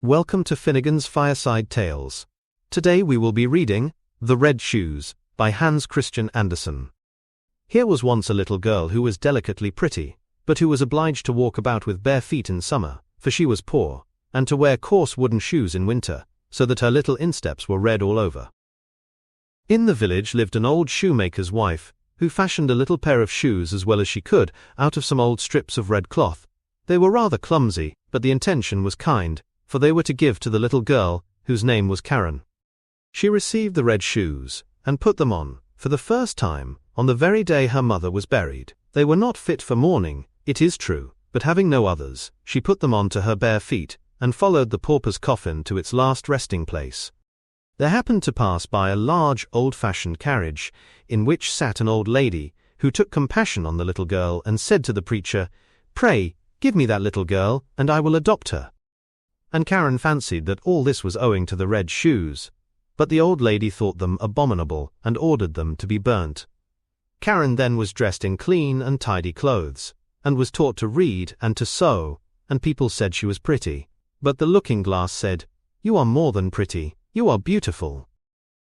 Welcome to Finnegan's Fireside Tales. Today we will be reading The Red Shoes by Hans Christian Andersen. Here was once a little girl who was delicately pretty, but who was obliged to walk about with bare feet in summer, for she was poor, and to wear coarse wooden shoes in winter, so that her little insteps were red all over. In the village lived an old shoemaker's wife, who fashioned a little pair of shoes as well as she could out of some old strips of red cloth. They were rather clumsy, but the intention was kind, for they were to give to the little girl, whose name was Karen. She received the red shoes, and put them on, for the first time, on the very day her mother was buried. They were not fit for mourning, it is true, but having no others, she put them on to her bare feet, and followed the pauper's coffin to its last resting place. There happened to pass by a large old-fashioned carriage, in which sat an old lady, who took compassion on the little girl and said to the preacher, "Pray, give me that little girl, and I will adopt her." And Karen fancied that all this was owing to the red shoes, but the old lady thought them abominable and ordered them to be burnt. Karen then was dressed in clean and tidy clothes, and was taught to read and to sew, and people said she was pretty. But the looking-glass said, "You are more than pretty, you are beautiful."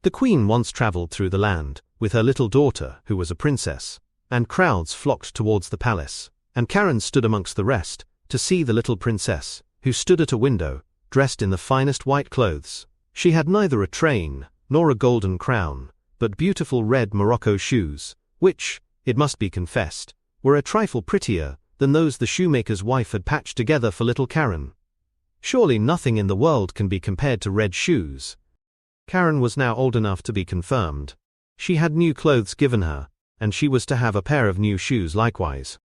The queen once travelled through the land, with her little daughter, who was a princess, and crowds flocked towards the palace, and Karen stood amongst the rest, to see the little princess, who stood at a window, dressed in the finest white clothes. She had neither a train, nor a golden crown, but beautiful red morocco shoes, which, it must be confessed, were a trifle prettier than those the shoemaker's wife had patched together for little Karen. Surely nothing in the world can be compared to red shoes. Karen was now old enough to be confirmed. She had new clothes given her, and she was to have a pair of new shoes likewise.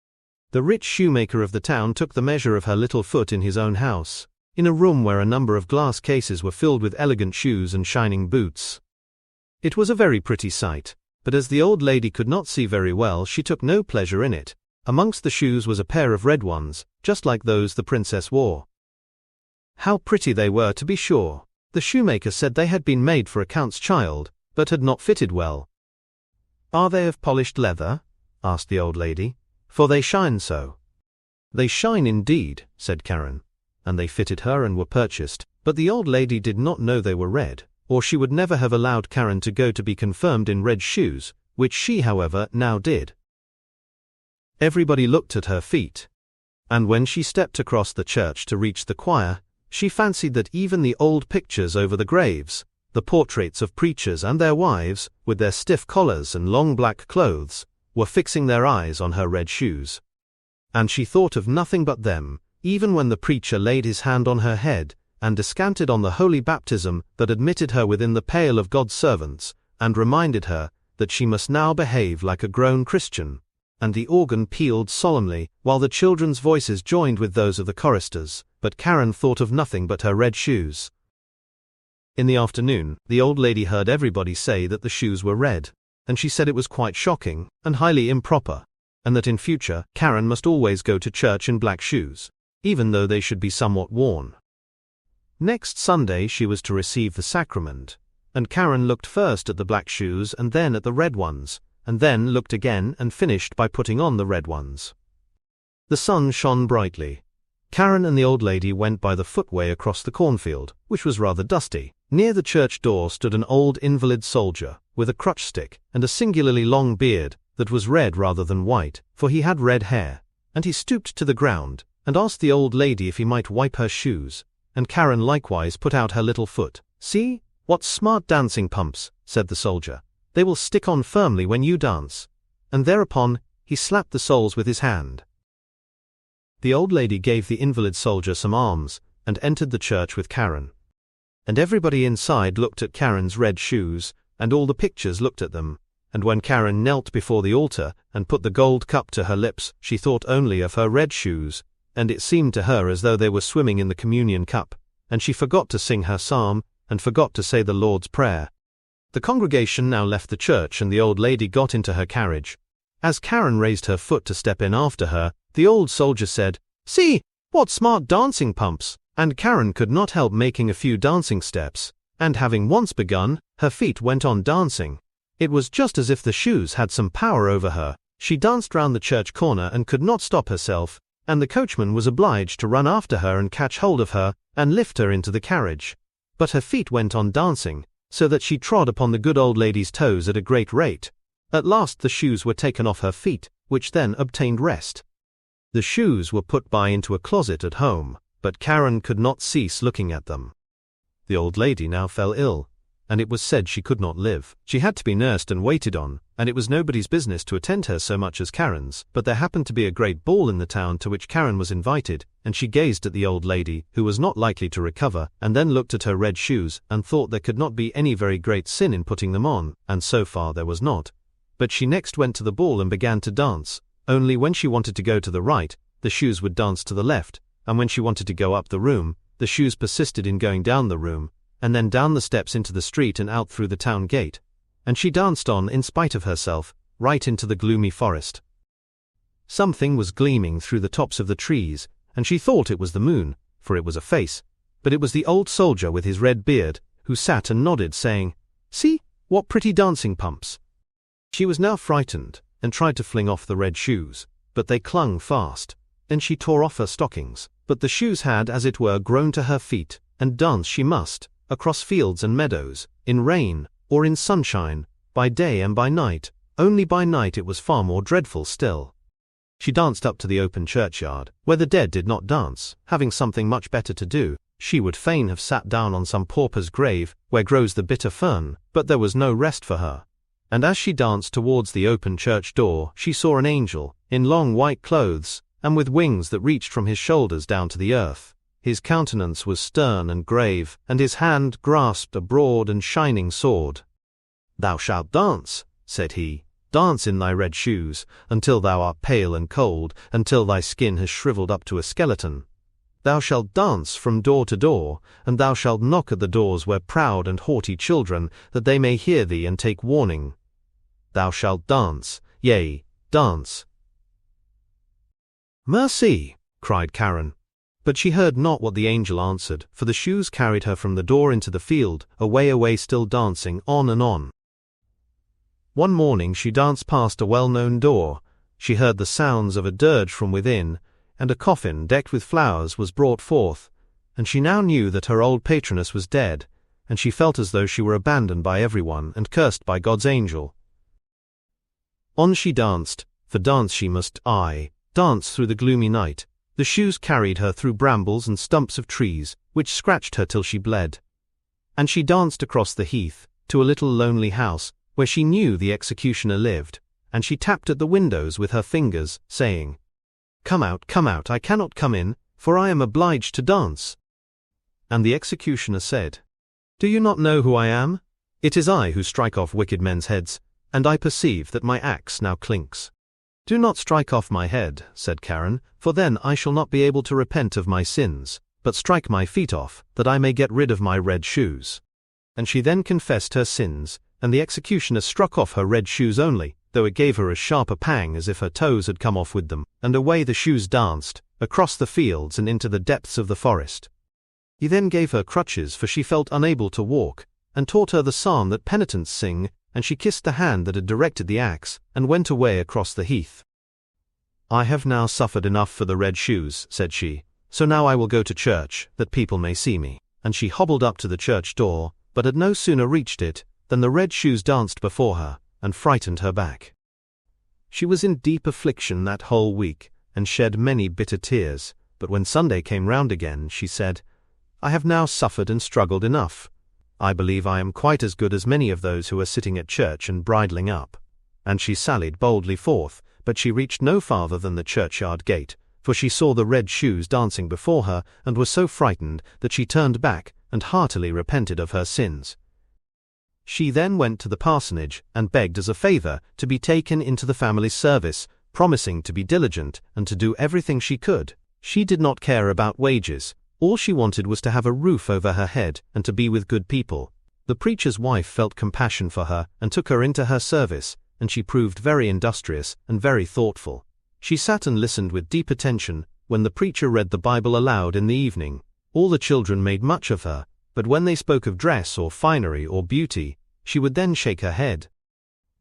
The rich shoemaker of the town took the measure of her little foot in his own house, in a room where a number of glass cases were filled with elegant shoes and shining boots. It was a very pretty sight, but as the old lady could not see very well, she took no pleasure in it. Amongst the shoes was a pair of red ones, just like those the princess wore. How pretty they were, to be sure! The shoemaker said they had been made for a count's child, but had not fitted well. "Are they of polished leather?" asked the old lady. "For they shine so." "They shine indeed," said Karen, and they fitted her and were purchased, but the old lady did not know they were red, or she would never have allowed Karen to go to be confirmed in red shoes, which she, however, now did. Everybody looked at her feet, and when she stepped across the church to reach the choir, she fancied that even the old pictures over the graves, the portraits of preachers and their wives, with their stiff collars and long black clothes, were fixing their eyes on her red shoes. And she thought of nothing but them, even when the preacher laid his hand on her head, and descanted on the holy baptism that admitted her within the pale of God's servants, and reminded her that she must now behave like a grown Christian. And the organ pealed solemnly, while the children's voices joined with those of the choristers, but Karen thought of nothing but her red shoes. In the afternoon, the old lady heard everybody say that the shoes were red, and she said it was quite shocking, and highly improper, and that in future, Karen must always go to church in black shoes, even though they should be somewhat worn. Next Sunday she was to receive the sacrament, and Karen looked first at the black shoes and then at the red ones, and then looked again and finished by putting on the red ones. The sun shone brightly. Karen and the old lady went by the footway across the cornfield, which was rather dusty. Near the church door stood an old invalid soldier, with a crutch stick, and a singularly long beard, that was red rather than white, for he had red hair, and he stooped to the ground, and asked the old lady if he might wipe her shoes, and Karen likewise put out her little foot. "See, what smart dancing pumps," said the soldier. "They will stick on firmly when you dance." And thereupon, he slapped the soles with his hand. The old lady gave the invalid soldier some alms, and entered the church with Karen. And everybody inside looked at Karen's red shoes, and all the pictures looked at them, and when Karen knelt before the altar, and put the gold cup to her lips, she thought only of her red shoes, and it seemed to her as though they were swimming in the communion cup, and she forgot to sing her psalm, and forgot to say the Lord's Prayer. The congregation now left the church, and the old lady got into her carriage. As Karen raised her foot to step in after her, the old soldier said, "See, what smart dancing pumps!" And Karen could not help making a few dancing steps, and having once begun, her feet went on dancing. It was just as if the shoes had some power over her. She danced round the church corner and could not stop herself, and the coachman was obliged to run after her and catch hold of her, and lift her into the carriage. But her feet went on dancing, so that she trod upon the good old lady's toes at a great rate. At last the shoes were taken off her feet, which then obtained rest. The shoes were put by into a closet at home, but Karen could not cease looking at them. The old lady now fell ill, and it was said she could not live. She had to be nursed and waited on, and it was nobody's business to attend her so much as Karen's, but there happened to be a great ball in the town to which Karen was invited, and she gazed at the old lady, who was not likely to recover, and then looked at her red shoes, and thought there could not be any very great sin in putting them on, and so far there was not. But she next went to the ball and began to dance, only when she wanted to go to the right, the shoes would dance to the left, and when she wanted to go up the room, the shoes persisted in going down the room, and then down the steps into the street and out through the town gate. And she danced on in spite of herself, right into the gloomy forest. Something was gleaming through the tops of the trees, and she thought it was the moon, for it was a face, but it was the old soldier with his red beard, who sat and nodded, saying, "See, what pretty dancing pumps." She was now frightened, and tried to fling off the red shoes, but they clung fast. Then she tore off her stockings, but the shoes had, as it were, grown to her feet, and dance she must, across fields and meadows, in rain, or in sunshine, by day and by night. Only by night it was far more dreadful still. She danced up to the open churchyard, where the dead did not dance. Having something much better to do, she would fain have sat down on some pauper's grave, where grows the bitter fern, but there was no rest for her. And as she danced towards the open church door, she saw an angel, in long white clothes, and with wings that reached from his shoulders down to the earth. His countenance was stern and grave, and his hand grasped a broad and shining sword. "Thou shalt dance," said he, "dance in thy red shoes, until thou art pale and cold, until thy skin has shriveled up to a skeleton. Thou shalt dance from door to door, and thou shalt knock at the doors where proud and haughty children, that they may hear thee and take warning. Thou shalt dance, yea, dance." "Mercy!" cried Karen. But she heard not what the angel answered, for the shoes carried her from the door into the field, away, still dancing on and on. One morning she danced past a well-known door. She heard the sounds of a dirge from within, and a coffin decked with flowers was brought forth, and she now knew that her old patroness was dead, and she felt as though she were abandoned by everyone and cursed by God's angel. On she danced, for dance she must, dance through the gloomy night. The shoes carried her through brambles and stumps of trees, which scratched her till she bled. And she danced across the heath, to a little lonely house, where she knew the executioner lived, and she tapped at the windows with her fingers, saying, come out, I cannot come in, for I am obliged to dance." And the executioner said, "Do you not know who I am? It is I who strike off wicked men's heads, and I perceive that my axe now clinks." "Do not strike off my head," said Karen, "for then I shall not be able to repent of my sins, but strike my feet off, that I may get rid of my red shoes." And she then confessed her sins, and the executioner struck off her red shoes only, though it gave her as sharp a pang as if her toes had come off with them, and away the shoes danced, across the fields and into the depths of the forest. He then gave her crutches, for she felt unable to walk, and taught her the psalm that penitents sing, and she kissed the hand that had directed the axe, and went away across the heath. "I have now suffered enough for the red shoes," said she, "so now I will go to church, that people may see me." And she hobbled up to the church door, but had no sooner reached it, than the red shoes danced before her, and frightened her back. She was in deep affliction that whole week, and shed many bitter tears, but when Sunday came round again, she said, "I have now suffered and struggled enough. I believe I am quite as good as many of those who are sitting at church and bridling up." And she sallied boldly forth, but she reached no farther than the churchyard gate, for she saw the red shoes dancing before her, and was so frightened that she turned back, and heartily repented of her sins. She then went to the parsonage, and begged as a favour to be taken into the family service, promising to be diligent, and to do everything she could. She did not care about wages. All she wanted was to have a roof over her head, and to be with good people. The preacher's wife felt compassion for her, and took her into her service, and she proved very industrious, and very thoughtful. She sat and listened with deep attention, when the preacher read the Bible aloud in the evening. All the children made much of her, but when they spoke of dress or finery or beauty, she would then shake her head.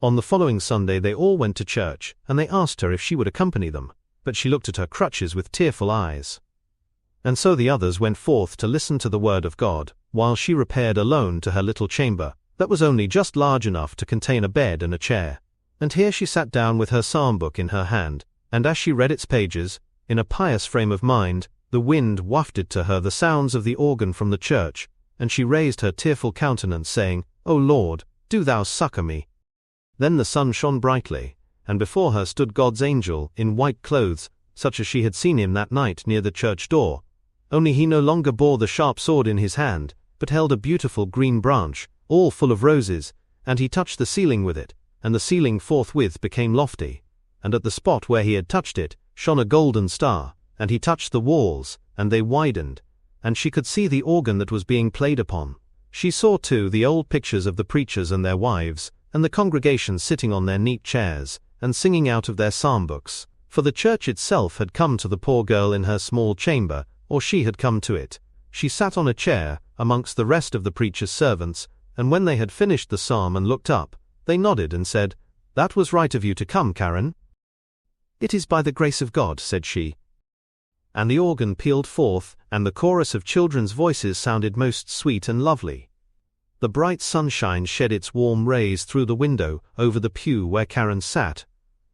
On the following Sunday they all went to church, and they asked her if she would accompany them. but she looked at her crutches with tearful eyes. And so the others went forth to listen to the word of God, while she repaired alone to her little chamber, that was only just large enough to contain a bed and a chair. And here she sat down with her psalm book in her hand, and as she read its pages, in a pious frame of mind, the wind wafted to her the sounds of the organ from the church, and she raised her tearful countenance, saying, "O Lord, do thou succor me." Then the sun shone brightly, and before her stood God's angel, in white clothes, such as she had seen him that night near the church door. Only he no longer bore the sharp sword in his hand, but held a beautiful green branch, all full of roses, and he touched the ceiling with it, and the ceiling forthwith became lofty, and at the spot where he had touched it shone a golden star, and he touched the walls, and they widened, and she could see the organ that was being played upon. She saw too the old pictures of the preachers and their wives, and the congregation sitting on their neat chairs, and singing out of their psalm books, for the church itself had come to the poor girl in her small chamber, or she had come to it. She sat on a chair, amongst the rest of the preacher's servants, and when they had finished the psalm and looked up, they nodded and said, "That was right of you to come, Karen." "It is by the grace of God," said she. And the organ pealed forth, and the chorus of children's voices sounded most sweet and lovely. The bright sunshine shed its warm rays through the window over the pew where Karen sat,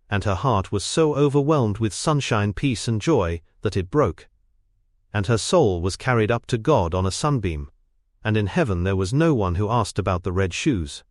and her heart was so overwhelmed with sunshine, peace and joy, that it broke. And her soul was carried up to God on a sunbeam, and in heaven there was no one who asked about the red shoes.